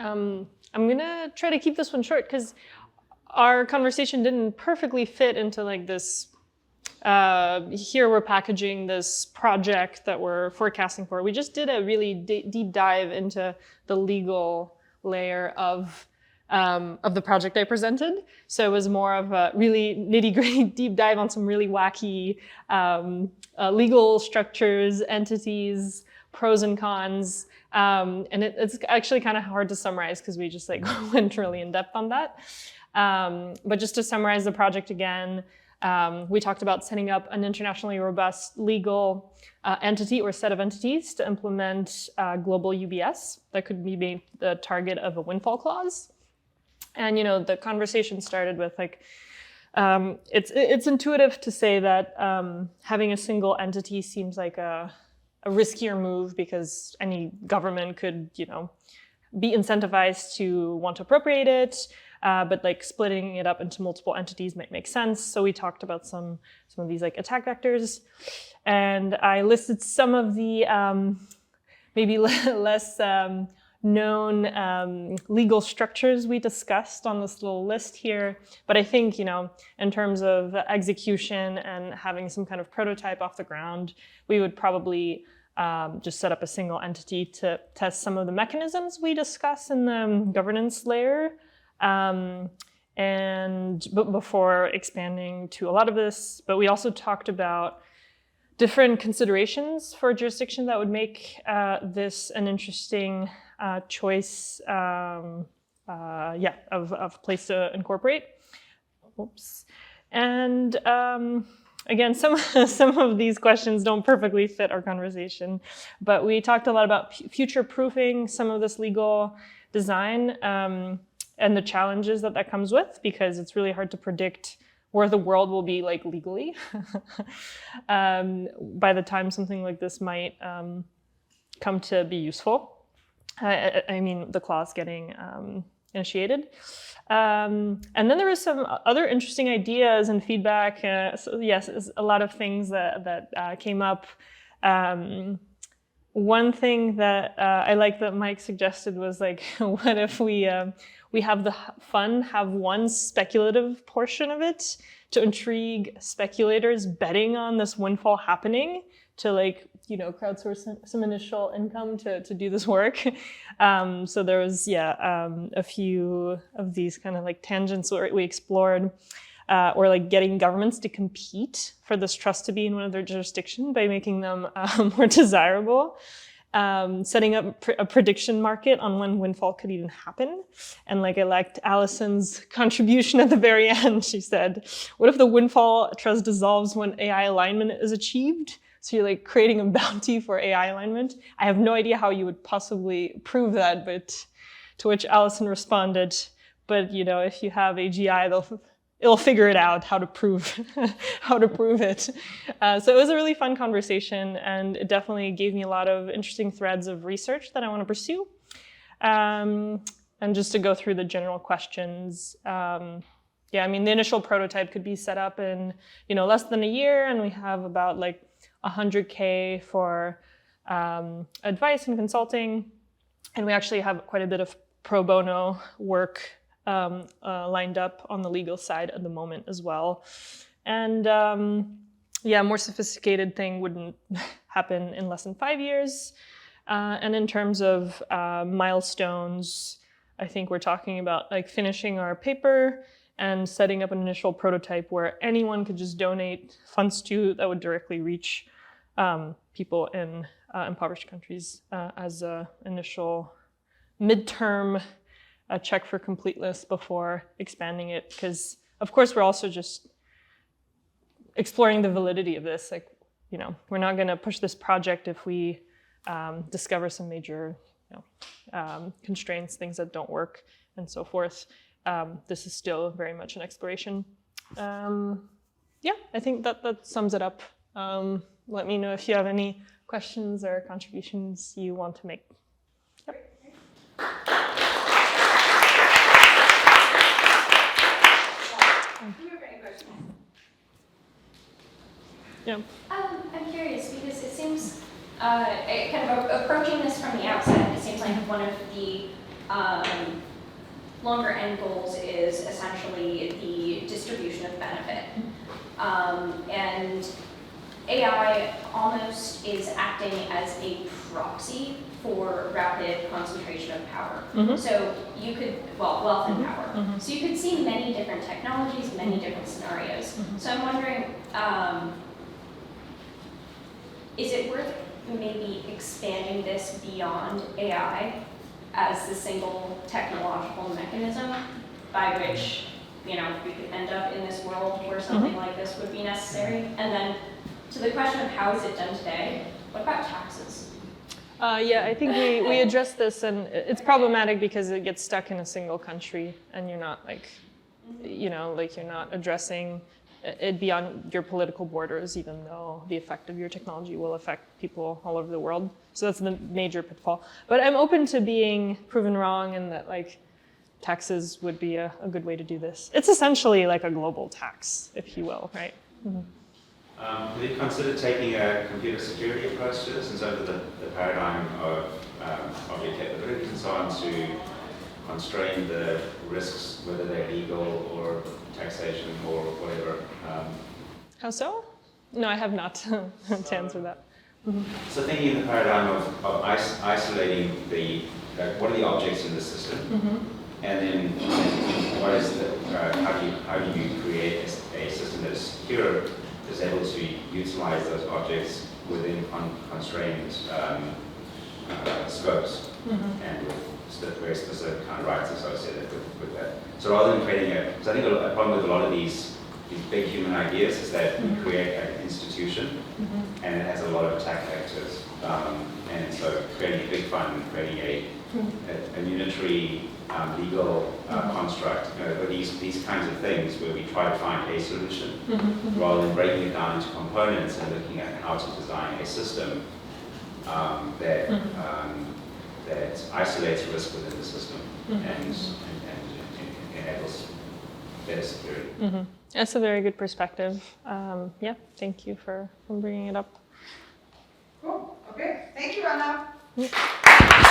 I'm gonna try to keep this one short because our conversation didn't perfectly fit into like this, here we're packaging this project that we're forecasting for. We just did a really deep dive into the legal layer of the project I presented. So it was more of a really nitty-gritty deep dive on some really wacky legal structures, entities, pros and cons. And it's actually kind of hard to summarize because we just like went really in depth on that. But just to summarize the project again, we talked about setting up an internationally robust legal entity or set of entities to implement global UBS that could be made the target of a windfall clause. And the conversation started with like, it's intuitive to say that having a single entity seems like a riskier move because any government could, be incentivized to want to appropriate it. But like splitting it up into multiple entities might make sense. So we talked about some of these like attack vectors, and I listed some of the maybe less known legal structures we discussed on this little list here. But I think in terms of execution and having some kind of prototype off the ground, we would probably just set up a single entity to test some of the mechanisms we discuss in the governance layer. But before expanding to a lot of this, but we also talked about different considerations for jurisdiction that would make this an interesting choice, of place to incorporate. Oops. And again, some of these questions don't perfectly fit our conversation, but we talked a lot about future-proofing some of this legal design. And the challenges that comes with, because it's really hard to predict where the world will be like legally by the time something like this might come to be useful. I mean, the clause getting initiated. And then there was some other interesting ideas and feedback. So yes, a lot of things that came up. One thing that I like that Mike suggested was like, what if we have the fund have one speculative portion of it to intrigue speculators betting on this windfall happening to like, crowdsource some initial income to do this work. So there was, a few of these kind of like tangents where we explored, or like getting governments to compete for this trust to be in one of their jurisdiction by making them more desirable. Setting up a prediction market on when windfall could even happen. And like I liked Allison's contribution at the very end. She said, what if the windfall trust dissolves when AI alignment is achieved? So you're like creating a bounty for AI alignment. I have no idea how you would possibly prove that, but to which Allison responded, but if you have AGI, it'll figure it out how to prove it. So it was a really fun conversation, and it definitely gave me a lot of interesting threads of research that I want to pursue. And just to go through the general questions, I mean, the initial prototype could be set up in less than a year, and we have about like 100K for advice and consulting, and we actually have quite a bit of pro bono work lined up on the legal side at the moment as well. And a more sophisticated thing wouldn't happen in less than 5 years. And in terms of milestones, I think we're talking about like finishing our paper and setting up an initial prototype where anyone could just donate funds to that would directly reach people in impoverished countries as an initial midterm a check for completeness before expanding it, because of course we're also just exploring the validity of this. Like, we're not going to push this project if we discover some major constraints, things that don't work, and so forth. This is still very much an exploration. I think that sums it up. Let me know if you have any questions or contributions you want to make. Yep. Do you have any questions? Yeah. I'm curious because it seems, kind of approaching this from the outside, it seems like one of the longer end goals is essentially the distribution of benefit. And AI almost is acting as a proxy for rapid concentration of power. So you could, well, wealth and power. So you could see many different technologies, many different scenarios. So I'm wondering, is it worth maybe expanding this beyond AI as the single technological mechanism by which, you know, we could end up in this world where something like this would be necessary? And then to the question of how is it done today, what about taxes? Yeah, I think we addressed this, and it's problematic because it gets stuck in a single country, and you're not like, you know, like you're not addressing it beyond your political borders, even though the effect of your technology will affect people all over the world. So that's the major pitfall. But I'm open to being proven wrong, and that like taxes would be a good way to do this. It's essentially like a global tax, if you will, right? Have you considered taking a computer security approach to this in terms of the paradigm of your capabilities and so on to constrain the risks, whether they're legal or taxation or whatever? How so? No, I have not to answer that. So thinking in the paradigm of isolating what are the objects in the system, and then what is how do you create a system that is secure, is able to utilize those objects within constrained scopes and with very specific kind of rights associated with that. So rather than creating because I think a problem with a lot of these big human ideas is that we create an institution and it has a lot of attack vectors. And so creating a big fund, creating a unitary legal construct, you know, these kinds of things where we try to find a solution rather than breaking it down into components and looking at how to design a system that isolates risk within the system and enables better security. That's a very good perspective. Yeah, thank you for bringing it up. Cool. Okay. Thank you, Anna.